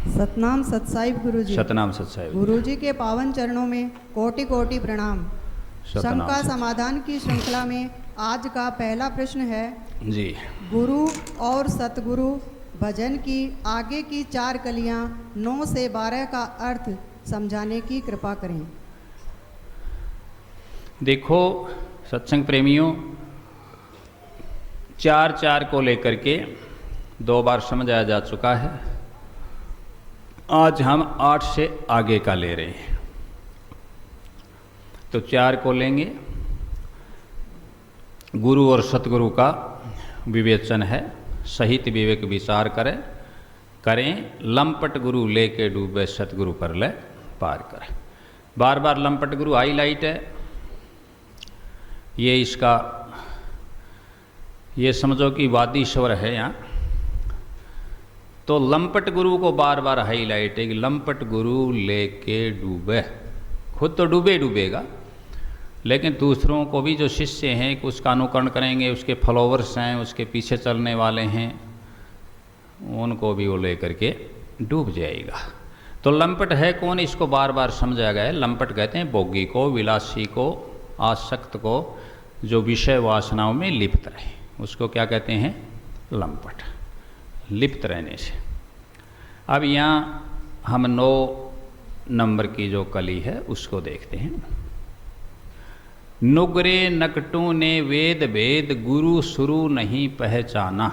सतनाम सतसाहिब गुरु जी। सतनाम सतसाहिब गुरु जी के पावन चरणों में कोटि कोटि प्रणाम। शंका समाधान की श्रृंखला में आज का पहला प्रश्न है जी। गुरु और सतगुरु भजन की आगे की 4 कलियां 9 से 12 का अर्थ समझाने की कृपा करें। देखो सत्संग प्रेमियों, 4 को लेकर के 2 बार समझाया जा चुका है। आज हम 8 से आगे का ले रहे हैं। तो 4 को लेंगे। गुरु और सतगुरु का विवेचन है, सहित विवेक विचार करें। लंपट गुरु लेके डूबे सतगुरु पर ले पार करें। बार बार लंपट गुरु हाईलाइट है। ये इसका ये समझो कि वादी स्वर है यहाँ। तो लंपट गुरु को बार बार हाईलाइट है कि लंपट गुरु लेके डूबे। खुद तो डूबेगा, लेकिन दूसरों को भी जो शिष्य हैं कि उसका अनुकरण करेंगे, उसके फॉलोवर्स हैं, उसके पीछे चलने वाले हैं, उनको भी वो लेकर के डूब जाएगा। तो लंपट है कौन, इसको बार बार समझा गया है। लंपट कहते हैं भोगी को, विलासी को, आसक्त को, जो विषय वासनाओं में लिप्त रहे, उसको क्या कहते हैं? लंपट। लिप्त रहने से। अब यहाँ हम 9 नंबर की जो कली है उसको देखते हैं। नुगरे नकटों ने वेद भेद गुरु सुरु नहीं पहचाना।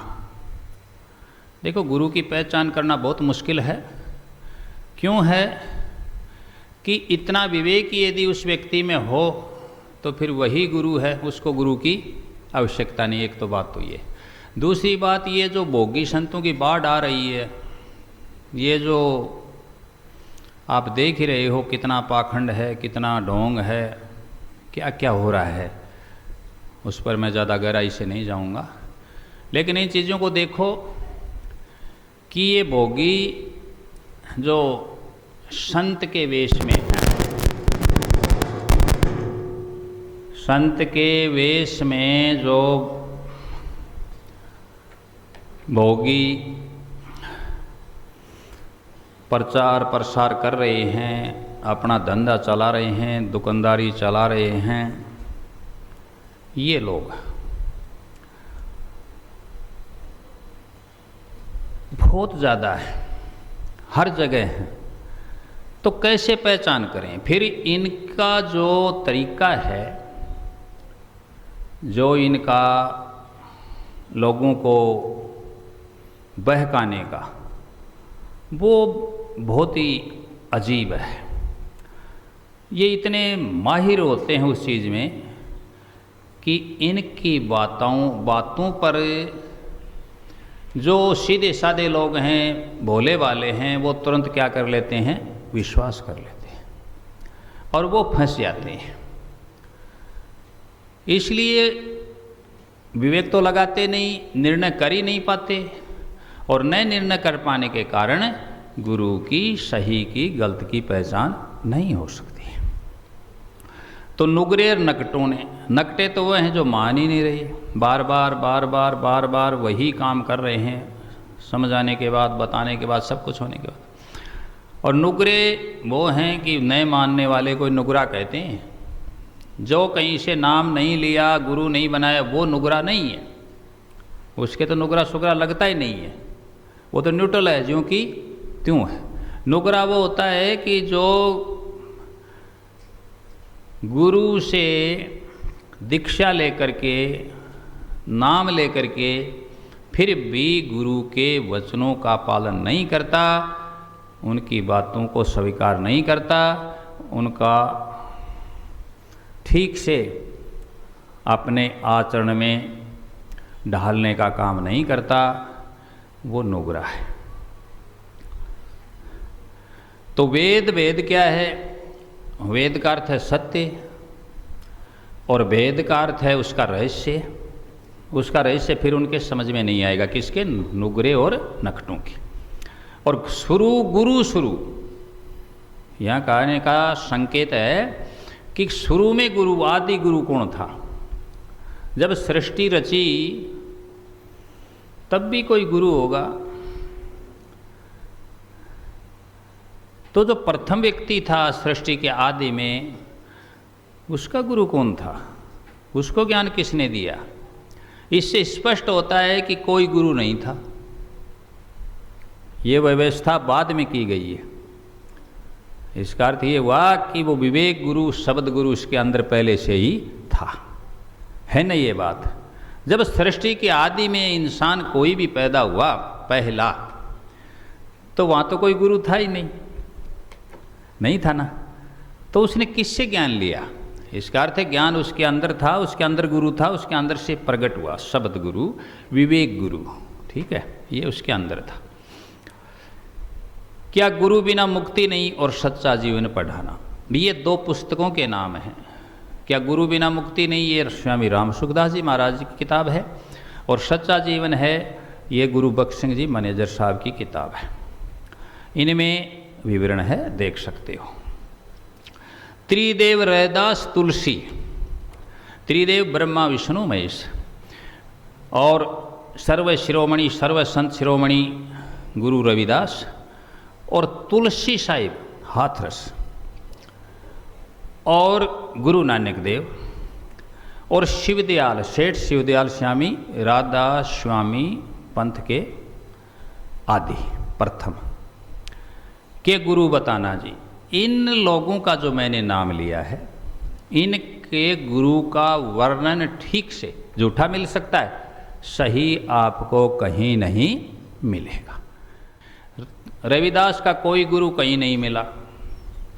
देखो, गुरु की पहचान करना बहुत मुश्किल है। क्यों है कि इतना विवेक यदि उस व्यक्ति में हो तो फिर वही गुरु है, उसको गुरु की आवश्यकता नहीं। एक तो बात तो ये। दूसरी बात, ये जो भोगी संतों की बाढ़ आ रही है, ये जो आप देख ही रहे हो कितना पाखंड है, कितना ढोंग है, क्या क्या हो रहा है, उस पर मैं ज़्यादा गहराई से नहीं जाऊंगा। लेकिन इन चीज़ों को देखो कि ये भोगी जो संत के वेश में है, संत के वेश में जो भोगी प्रचार प्रसार कर रहे हैं, अपना धंधा चला रहे हैं, दुकानदारी चला रहे हैं, ये लोग बहुत ज़्यादा है, हर जगह है। तो कैसे पहचान करें? फिर इनका जो तरीका है, जो इनका लोगों को बहकाने का, वो बहुत ही अजीब है। ये इतने माहिर होते हैं उस चीज़ में कि इनकी बातों पर जो सीधे साधे लोग हैं, भोले वाले हैं, वो तुरंत क्या कर लेते हैं? विश्वास कर लेते हैं और वो फंस जाते हैं। इसलिए विवेक तो लगाते नहीं, निर्णय कर ही नहीं पाते, और नए निर्णय कर पाने के कारण गुरु की सही की गलत की पहचान नहीं हो सकती। तो नुगरे और नकटों ने, नकटे तो वह हैं जो मान ही नहीं रहे, बार बार वही काम कर रहे हैं, समझाने के बाद, बताने के बाद, सब कुछ होने के बाद। और नुगरे वो हैं कि नए मानने वाले को नुगरा कहते हैं। जो कहीं से नाम नहीं लिया, गुरु नहीं बनाया, वो नुगरा नहीं है। उसके तो नुगरा सुगरा लगता ही नहीं है, वो तो न्यूट्रल है, ज्यों की त्यों है। नुगरा वो होता है कि जो गुरु से दीक्षा लेकर के, नाम लेकर के, फिर भी गुरु के वचनों का पालन नहीं करता, उनकी बातों को स्वीकार नहीं करता, उनका ठीक से अपने आचरण में ढालने का काम नहीं करता, वो नुगरा है। तो वेद क्या है? वेद का अर्थ है सत्य, और वेद का अर्थ है उसका रहस्य। उसका रहस्य फिर उनके समझ में नहीं आएगा, किसके? नुगरे और नकटों के। और गुरु शुरू यहाँ कहने का संकेत है कि शुरू में गुरु, आदि गुरु कौन था? जब सृष्टि रची तब भी कोई गुरु होगा। तो जो प्रथम व्यक्ति था सृष्टि के आदि में, उसका गुरु कौन था? उसको ज्ञान किसने दिया? इससे स्पष्ट होता है कि कोई गुरु नहीं था। ये व्यवस्था बाद में की गई है। इसका अर्थ ये हुआ कि वो विवेक गुरु, शब्द गुरु इसके अंदर पहले से ही था। है ना ये बात? जब सृष्टि के आदि में इंसान कोई भी पैदा हुआ पहला, तो वहाँ तो कोई गुरु था ही नहीं था ना। तो उसने किससे ज्ञान लिया? इसका अर्थ है ज्ञान उसके अंदर था, उसके अंदर गुरु था, उसके अंदर से प्रकट हुआ शब्द गुरु, विवेक गुरु। ठीक है, ये उसके अंदर था। क्या गुरु बिना मुक्ति नहीं और सच्चा जीवन पढ़ाना, ये दो पुस्तकों के नाम हैं। क्या गुरु बिना मुक्ति नहीं, ये स्वामी राम सुखदास जी महाराज की किताब है, और सच्चा जीवन है, ये गुरु बख्श सिंह जी मैनेजर साहब की किताब है। इनमें विवरण है, देख सकते हो। त्रिदेव रैदास तुलसी, त्रिदेव ब्रह्मा विष्णु महेश, और सर्व शिरोमणि सर्व संत शिरोमणि गुरु रविदास, और तुलसी साहिब हाथरस, और गुरु नानक देव, और शिवदयाल सेठ शिवदयाल स्वामी राधा स्वामी पंथ के आदि प्रथम के गुरु बताना जी। इन लोगों का जो मैंने नाम लिया है, इनके गुरु का वर्णन ठीक से झूठा मिल सकता है, सही आपको कहीं नहीं मिलेगा। रविदास का कोई गुरु कहीं नहीं मिला।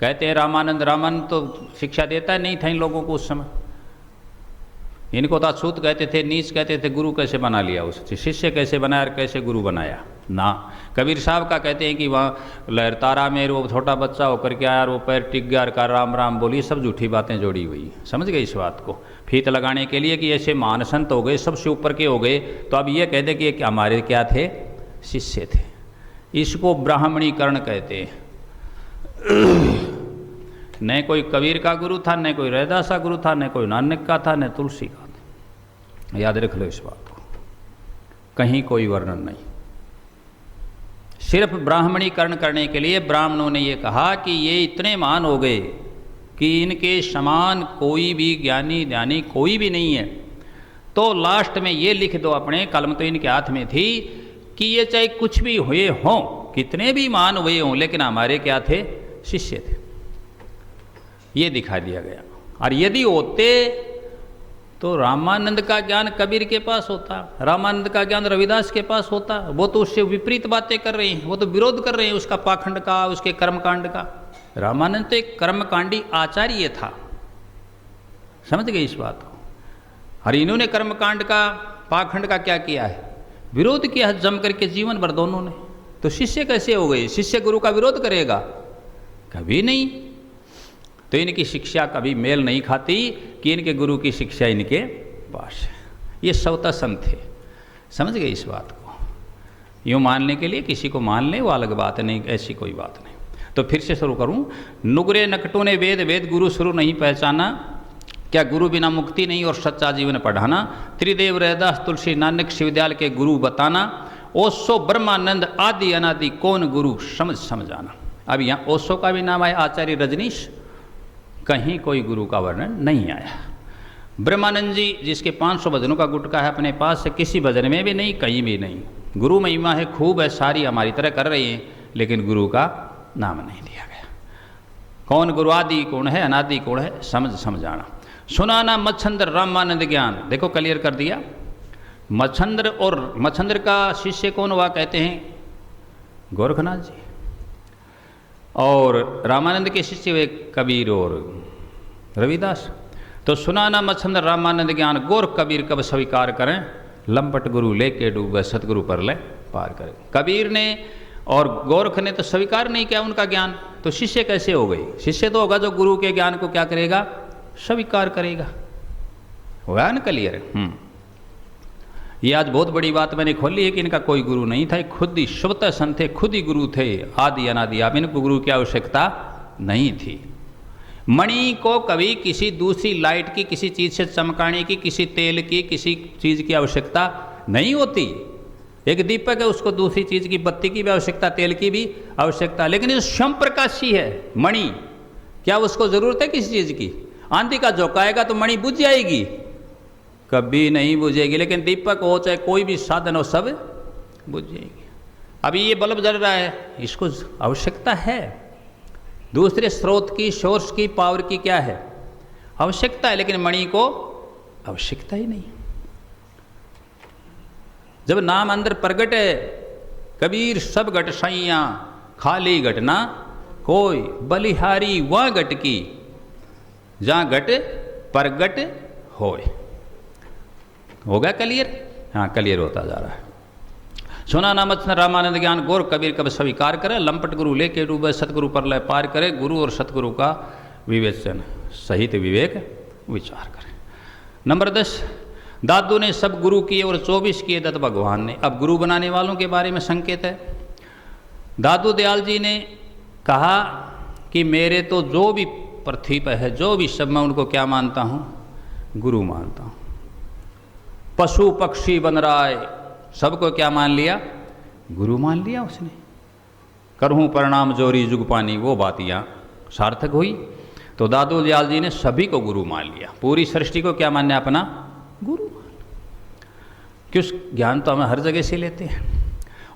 कहते हैं रामानंद तो शिक्षा देता नहीं था इन लोगों को उस समय। इनको तो अछूत कहते थे, नीच कहते थे। गुरु कैसे बना लिया उससे? शिष्य कैसे बनाया और कैसे गुरु बनाया ना। कबीर साहब का कहते हैं कि वहाँ लहरतारा में वो छोटा बच्चा होकर के आया और वो पैर टिक गया और राम राम बोली। सब झूठी बातें जोड़ी हुई। समझ गए इस बात को? फीत लगाने के लिए कि ऐसे महान संत हो गए, सबसे ऊपर के हो गए, तो अब ये कहते कि हमारे क्या थे? शिष्य थे। इसको ब्राह्मणीकरण कहते हैं। न कोई कबीर का गुरु था, न कोई रैदास का गुरु था, न कोई नानक का था, न तुलसी का था। याद रख लो इस बात को, कहीं कोई वर्णन नहीं। सिर्फ ब्राह्मणीकरण करने के लिए ब्राह्मणों ने ये कहा कि ये इतने महान हो गए कि इनके समान कोई भी ज्ञानी ध्यानी कोई भी नहीं है। तो लास्ट में ये लिख दो, अपने कलम तो इनके हाथ में थी, कि ये चाहे कुछ भी हुए हों, कितने भी महान हुए हों, लेकिन हमारे क्या थे? शिष्य थे। ये दिखा दिया गया। और यदि होते तो रामानंद का ज्ञान कबीर के पास होता, रामानंद का ज्ञान रविदास के पास होता। वो तो उससे विपरीत बातें कर रहे हैं, वो तो विरोध कर रहे हैं उसका पाखंड का, उसके कर्मकांड का। रामानंद तो एक कर्मकांडी आचार्य था। समझ गए इस बात को? और इन्होंने कर्मकांड का, पाखंड का क्या किया है? विरोध किया है जम करके जीवन भर दोनों ने। तो शिष्य कैसे हो गए? शिष्य गुरु का विरोध करेगा? कभी नहीं। तो इनकी शिक्षा कभी मेल नहीं खाती कि इनके गुरु की शिक्षा इनके पास है। ये स्वतः संत थे। समझ गए इस बात को? यूँ मानने के लिए किसी को मान ले वो अलग बात नहीं, ऐसी कोई बात नहीं। तो फिर से शुरू करूं। नुगरे नकटों ने वेद वेद गुरु शुरू नहीं पहचाना, क्या गुरु बिना मुक्ति नहीं और सच्चा जीवन पढ़ाना। त्रिदेव रैदास तुलसी नानक शिवदयाल के गुरु बताना। ओशो ब्रह्मानंद आदि अनादि कौन गुरु समझाना। अब यहाँ ओशो का भी नाम आया, आचार्य रजनीश। कहीं कोई गुरु का वर्णन नहीं आया। ब्रह्मानंद जी जिसके 500 भजनों का गुटका है अपने पास से, किसी भजन में भी नहीं, कहीं भी नहीं। गुरु महिमा है, खूब है, सारी हमारी तरह कर रही हैं, लेकिन गुरु का नाम नहीं लिया गया। कौन गुरु? आदि कौन है, अनादि कौन है, समझाना। सुनाना मच्छंद्र रामानंद ज्ञान। देखो क्लियर कर दिया। मच्छंद्र, और मच्छंद्र का शिष्य कौन हुआ? कहते हैं गोरखनाथ जी। और रामानंद के शिष्य हुए कबीर और रविदास। तो सुनाना मच्छंद्र रामानंद ज्ञान, गोरख कबीर कब स्वीकार करें, लंपट गुरु लेके डूबे सतगुरु पर ले पार करें। कबीर ने और गोरख ने तो स्वीकार नहीं किया उनका ज्ञान, तो शिष्य कैसे हो गई? शिष्य तो होगा जो गुरु के ज्ञान को क्या करेगा? स्वीकार करेगा। हुआ ना क्लियर? ये आज बहुत बड़ी बात मैंने खोली है कि इनका कोई गुरु नहीं था, खुद ही स्वतः संत थे, खुद ही गुरु थे, आदि अनादि। अब इनको गुरु की आवश्यकता नहीं थी। मणि को कभी किसी दूसरी लाइट की, किसी चीज़ से चमकाने की, किसी तेल की, किसी चीज़ की आवश्यकता नहीं होती। एक दीपक है, उसको दूसरी चीज़ की, बत्ती की भी आवश्यकता, तेल की भी आवश्यकता। लेकिन ये स्वयं प्रकाशी है मणि, क्या उसको ज़रूरत है किसी चीज़ की? आंधी का झोंका आएगा तो मणि बुझ जाएगी? कभी नहीं बुझेगी। लेकिन दीपक हो चाहे कोई भी साधन हो, सब बुझ जाएगी। अभी ये बल्ब जल रहा है, इसको आवश्यकता है, दूसरे स्रोत की, सोर्स की, पावर की क्या है? आवश्यकता है। लेकिन मणि को आवश्यकता ही नहीं। जब नाम अंदर प्रगट है, कबीर सब घट साइयां, खाली घटना कोई, बलिहारी वह घट की, जहां घट प्रगट होए। हो गया क्लियर? हाँ, क्लियर होता जा रहा है। सुना नामत रामानंद ज्ञान गौर कबीर कब स्वीकार करे, लंपट गुरु लेके डूबे सतगुरु पर लय पार करे, गुरु और सतगुरु का विवेचन सहित विवेक विचार करे। नंबर 10, दादू ने सब गुरु किए और 24 किए दत्त भगवान ने। अब गुरु बनाने वालों के बारे में संकेत है। दादू दयाल जी ने कहा कि मेरे तो जो भी पृथ्वी पर है, जो भी सब, मैं उनको क्या मानता हूँ? गुरु मानता हूँ। पशु पक्षी बन रहा है, सबको क्या मान लिया? गुरु मान लिया उसने। करहूँ प्रणाम जोरी जुग पानी, वो बात यहाँ सार्थक हुई। तो दादू दयाल जी ने सभी को गुरु मान लिया। पूरी सृष्टि को क्या मानना? अपना गुरु मान। क्यों? ज्ञान तो हमें हर जगह से लेते हैं।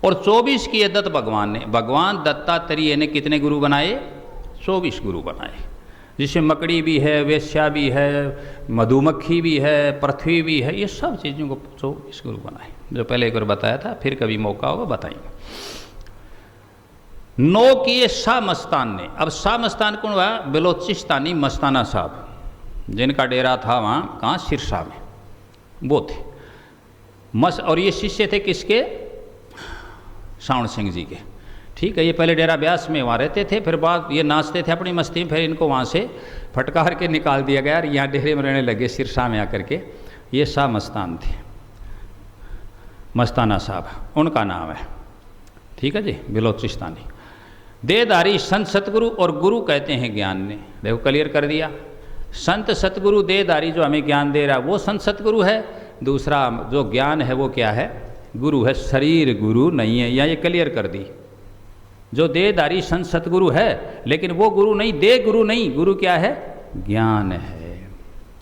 और 24 किए दत्त भगवान ने। भगवान दत्तात्रेय ने कितने गुरु बनाए? 24 गुरु बनाए, जिसमें मकड़ी भी है, वेश्या भी है, मधुमक्खी भी है, पृथ्वी भी है, ये सब चीज़ों को 24 गुरु बनाए। जो पहले एक बार बताया था, फिर कभी मौका होगा बताएंगे। 9 किए शाह मस्तान ने। अब शाह मस्तान कौन हुआ? बलोचिस्तानी मस्ताना साहब, जिनका डेरा था वहाँ, कहाँ? सिरसा में, वो थे और ये शिष्य थे किसके? सावण सिंह जी के। ठीक है, ये पहले डेरा ब्यास में वहाँ रहते थे, फिर बाद ये नाचते थे अपनी मस्ती में, फिर इनको वहाँ से फटकार के निकाल दिया गया और यहाँ डेरे में रहने लगे सिरसा में आकर के। ये शाह मस्तान थे, मस्ताना साहब उनका नाम है। ठीक है जी, बलोचिस्तानी। देहधारी संत सतगुरु, और गुरु कहते हैं ज्ञान ने। देखो क्लियर कर दिया। संत सतगुरु देहधारी जो हमें ज्ञान दे रहा है वो संत सतगुरु है। दूसरा जो ज्ञान है वो क्या है? गुरु है, शरीर गुरु नहीं है। या ये क्लियर कर दी। जो देहधारी संत सतगुरु है, लेकिन वो गुरु नहीं, देह गुरु नहीं। गुरु क्या है? ज्ञान है।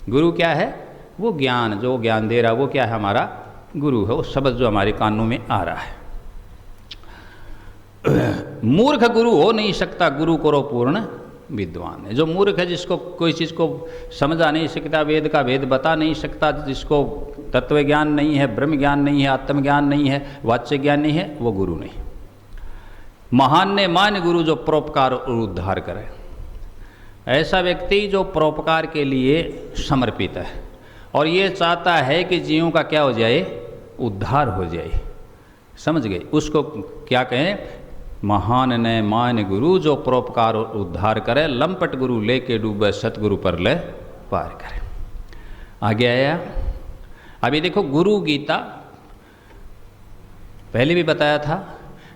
गुरु क्या है? वो ज्ञान, जो ज्ञान दे रहा है वो क्या है? हमारा गुरु है। वो शब्द जो हमारे कानों में आ रहा है। मूर्ख गुरु हो नहीं सकता, गुरु करो पूर्ण विद्वान है। जो मूर्ख है, जिसको कोई चीज़ को समझा नहीं सकता, वेद का वेद बता नहीं सकता, जिसको तत्व ज्ञान नहीं है, ब्रह्म ज्ञान नहीं है, आत्मज्ञान नहीं है, वाच्य ज्ञान नहीं है, वो गुरु नहीं। महान ने मान गुरु जो परोपकार और उद्धार करे। ऐसा व्यक्ति जो परोपकार के लिए समर्पित है और ये चाहता है कि जीवों का क्या हो जाए? उद्धार हो जाए। समझ गए? उसको क्या कहें? महान ने मान गुरु जो परोपकार और उद्धार करे, लंपट गुरु लेके डूबे सतगुरु पर ले पार करे। आगे आया। अभी देखो, गुरु गीता पहले भी बताया था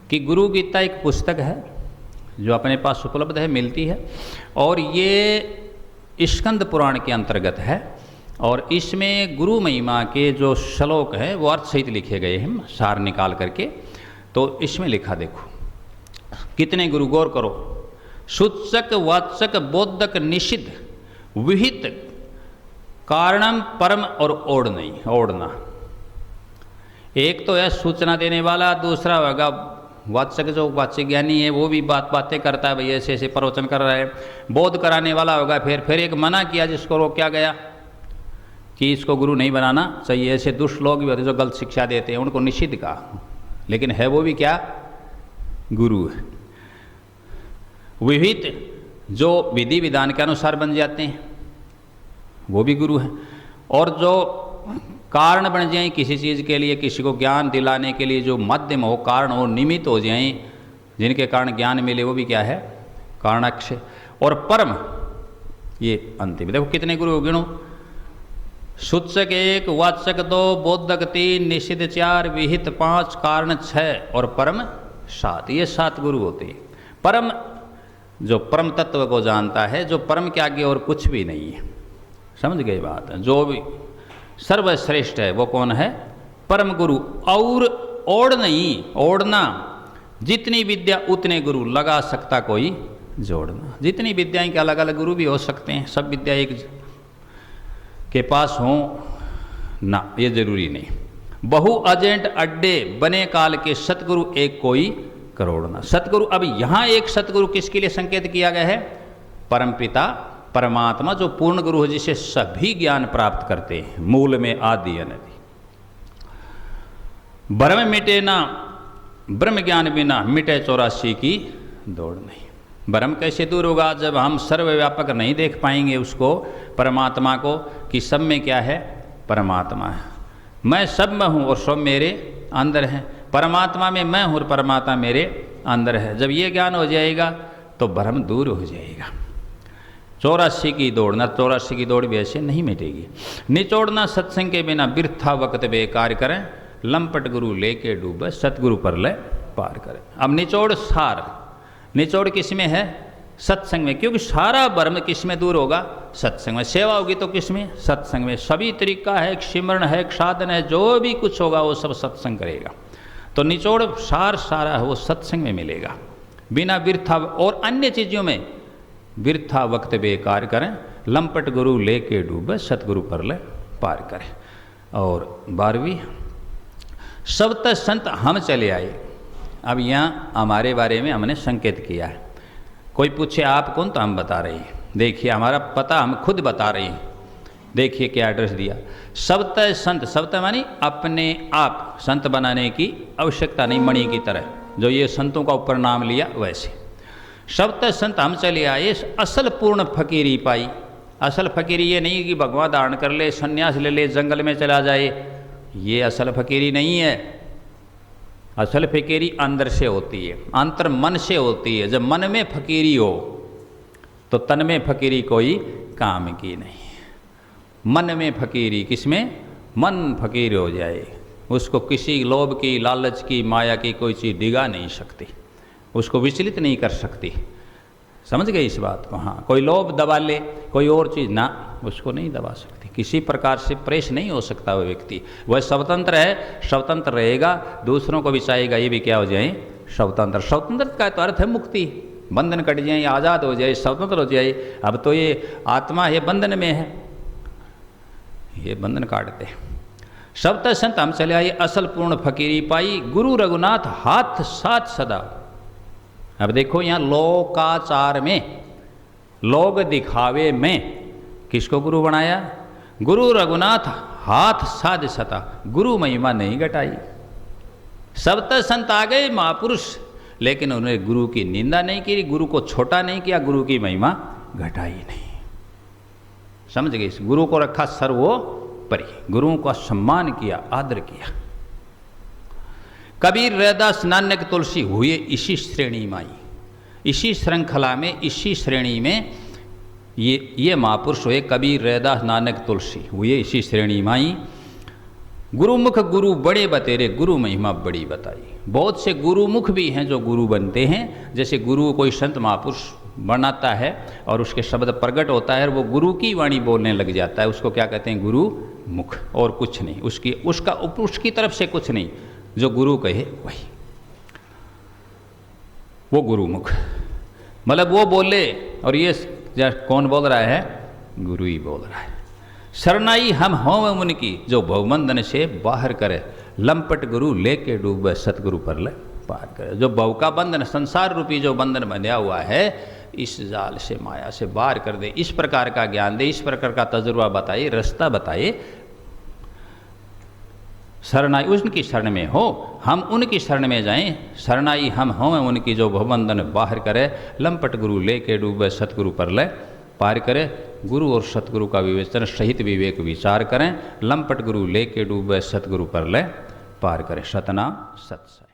कि गुरु गीता एक पुस्तक है जो अपने पास उपलब्ध है, मिलती है, और ये स्कंद पुराण के अंतर्गत है। और इसमें गुरु महिमा के जो श्लोक हैं वो अर्थ सहित लिखे गए हैं, सार निकाल करके। तो इसमें लिखा देखो, कितने गुरु, गौर करो। सूचक, वाचक, बोधक, निषिद्ध, विहित, कारणम, परम और ओढ़ना। एक तो है सूचना देने वाला, दूसरा होगा वाचक, जो वाच्य ज्ञानी है, वो भी बातें करता है, भाई ऐसे ऐसे प्रवचन कर रहा है। बोध कराने वाला होगा। फिर एक मना किया जिसको रोका गया कि इसको गुरु नहीं बनाना चाहिए। ऐसे दुष्ट लोग भी होते जो गलत शिक्षा देते हैं, उनको निषिद्ध कहा, लेकिन है वो भी क्या? गुरु है। विहित, जो विधि विधान के अनुसार बन जाते हैं, वो भी गुरु है। और जो कारण बन जाएं किसी चीज़ के लिए, किसी को ज्ञान दिलाने के लिए जो माध्यम हो, कारण हो, निमित्त हो जाएं, जिनके कारण ज्ञान मिले, वो भी क्या है? कारणाक्ष। और परम, ये अंतिम। देखो कितने गुरु गिनो। सूचक 1, वाचक 2, बोधक 3, निषिद्ध 4, विहित 5, कारण 6 और परम 7। ये 7 गुरु होते हैं। परम, जो परम तत्व को जानता है, जो परम के आगे और कुछ भी नहीं है। समझ गए बात? जो भी सर्वश्रेष्ठ है वो कौन है? परम गुरु। और ओढ़ नहीं, ओढ़ना, जितनी विद्या उतने गुरु, लगा सकता कोई जोड़ना। जितनी विद्याएं के अलग अलग गुरु भी हो सकते हैं, सब विद्या एक के पास हो ना, ये जरूरी नहीं। बहु एजेंट अड्डे बने काल के, सतगुरु एक कोई करोड़ ना। सतगुरु, अब यहाँ एक सतगुरु किसके लिए संकेत किया गया है? परमपिता परमात्मा, जो पूर्ण गुरु है, जिसे सभी ज्ञान प्राप्त करते हैं, मूल में आदि अनदि। ब्रह्म मिटे ना, ब्रह्म ज्ञान बिना मिटे 84 की दौड़ नहीं। ब्रह्म कैसे दूर होगा? जब हम सर्वव्यापक नहीं देख पाएंगे उसको, परमात्मा को, कि सब में क्या है? परमात्मा है। मैं सब में हूँ और सब मेरे अंदर है। परमात्मा में मैं हूँ और परमात्मा मेरे अंदर है। जब ये ज्ञान हो जाएगा तो भ्रम दूर हो जाएगा। 84 की दौड़ना, 84 की दौड़ भी ऐसे नहीं मिटेगी। निचोड़ना सत्संग के बिना बिरथा वक्त बेकार करें, लंपट गुरु लेके डूबे सतगुरु पर ले पार करें। अब निचोड़ सार, निचोड़ किस में है? सत्संग में, क्योंकि सारा भ्रम किस में दूर होगा? सत्संग में। सेवा होगी तो किस में? सत्संग में। सभी तरीका है, एक सिमरण है, एक साधन है, जो भी कुछ होगा वो सब सत्संग करेगा। तो निचोड़ सार सारा है वो सत्संग में मिलेगा। बिना बिरथा और अन्य चीज़ों में बिरथा वक्त बेकार करें, लंपट गुरु लेके डूबे सतगुरु पर ले पार करें। और 12वीं, सब तक संत हम चले आए। अब यहाँ हमारे बारे में हमने संकेत किया है। कोई पूछे आप कौन, तो हम बता रहे हैं। देखिए हमारा पता हम खुद बता रहे हैं। देखिए क्या एड्रेस दिया, सबतः संत। सबतः मानी अपने आप संत बनाने की आवश्यकता नहीं, मणि की तरह जो ये संतों का ऊपर नाम लिया वैसे। सबतः संत हम चले आए, असल पूर्ण फकीरी पाई। असल फकीरी ये नहीं कि भगवा धारण कर ले, संन्यास ले ले, जंगल में चला जाए, ये असल फकीरी नहीं है। असल फकीरी अंदर से होती है, अंतर मन से होती है। जब मन में फकीरी हो तो तन में फकीरी कोई काम की नहीं। मन में फकीरी, किसमें? मन फकीर हो जाए, उसको किसी लोभ की, लालच की, माया की कोई चीज़ डिगा नहीं सकती, उसको विचलित नहीं कर सकती। समझ गए इस बात को? हाँ, कोई लोभ दबा ले, कोई और चीज़ ना, उसको नहीं दबा सकती। किसी प्रकार से प्रेस नहीं हो सकता वो व्यक्ति। वह स्वतंत्र है, स्वतंत्र रहेगा, दूसरों को भी चाहेगा ये भी क्या हो जाए? स्वतंत्र। स्वतंत्र का तो अर्थ है मुक्ति, बंधन कट जाए, आज़ाद हो जाए, स्वतंत्र हो जाए। अब तो ये आत्मा है बंधन में है, ये बंधन काटते हैं। सब तक संत हम चले आए, असल पूर्ण फकीरी पाई, गुरु रघुनाथ हाथ साथ सदा। अब देखो यहाँ लोकाचार में, लोग दिखावे में किसको गुरु बनाया? गुरु रघुनाथ हाथ साध सता, गुरु महिमा नहीं घटाई। सब तक संत आ गए महापुरुष, लेकिन उन्होंने गुरु की निंदा नहीं की, गुरु को छोटा नहीं किया, गुरु की महिमा घटाई नहीं। समझ गए? इस गुरु को रखा सर्वोपरि, गुरुओं का सम्मान किया, आदर किया। कबीर रैदास नानक तुलसी हुए इसी श्रेणी माई। इसी श्रृंखला में, इसी श्रेणी में ये महापुरुष हुए। कबीर रैदास नानक तुलसी हुए इसी श्रेणी माई। गुरुमुख गुरु बड़े बतेरे, गुरु महिमा बड़ी बताई। बहुत से गुरुमुख भी हैं जो गुरु बनते हैं। जैसे गुरु कोई संत महापुरुष बनाता है और उसके शब्द प्रकट होता है और वो गुरु की वाणी बोलने लग जाता है, उसको क्या कहते हैं? गुरु मुख, और कुछ नहीं। उसकी तरफ से कुछ नहीं, जो गुरु कहे वही, वो गुरुमुख। मतलब वो बोले और ये कौन बोल रहा है? गुरु ही बोल रहा है। शरणाई हम हों उनकी, जो भवबंधन से बाहर करे, लंपट गुरु लेके डूबे सतगुरु पर ले पार करे। जो भव का बंधन, संसार रूपी जो बंधन बंधा हुआ है, इस जाल से, माया से बाहर कर दे। इस प्रकार का ज्ञान दे, इस प्रकार का तजुर्बा बताए, रास्ता बताए। शरणाई उनकी शरण में हो, हम उनकी शरण में जाएं। शरणाई हम हों उनकी, जो भवबंधन बाहर करे, लंपट गुरु लेके डूबे सतगुरु पर ले पार करे। गुरु और सतगुरु का विवेचन सहित विवेक विचार करें। लंपट गुरु लेके डूबे सतगुरु पर ले पार करें। सतनाम सत्सय।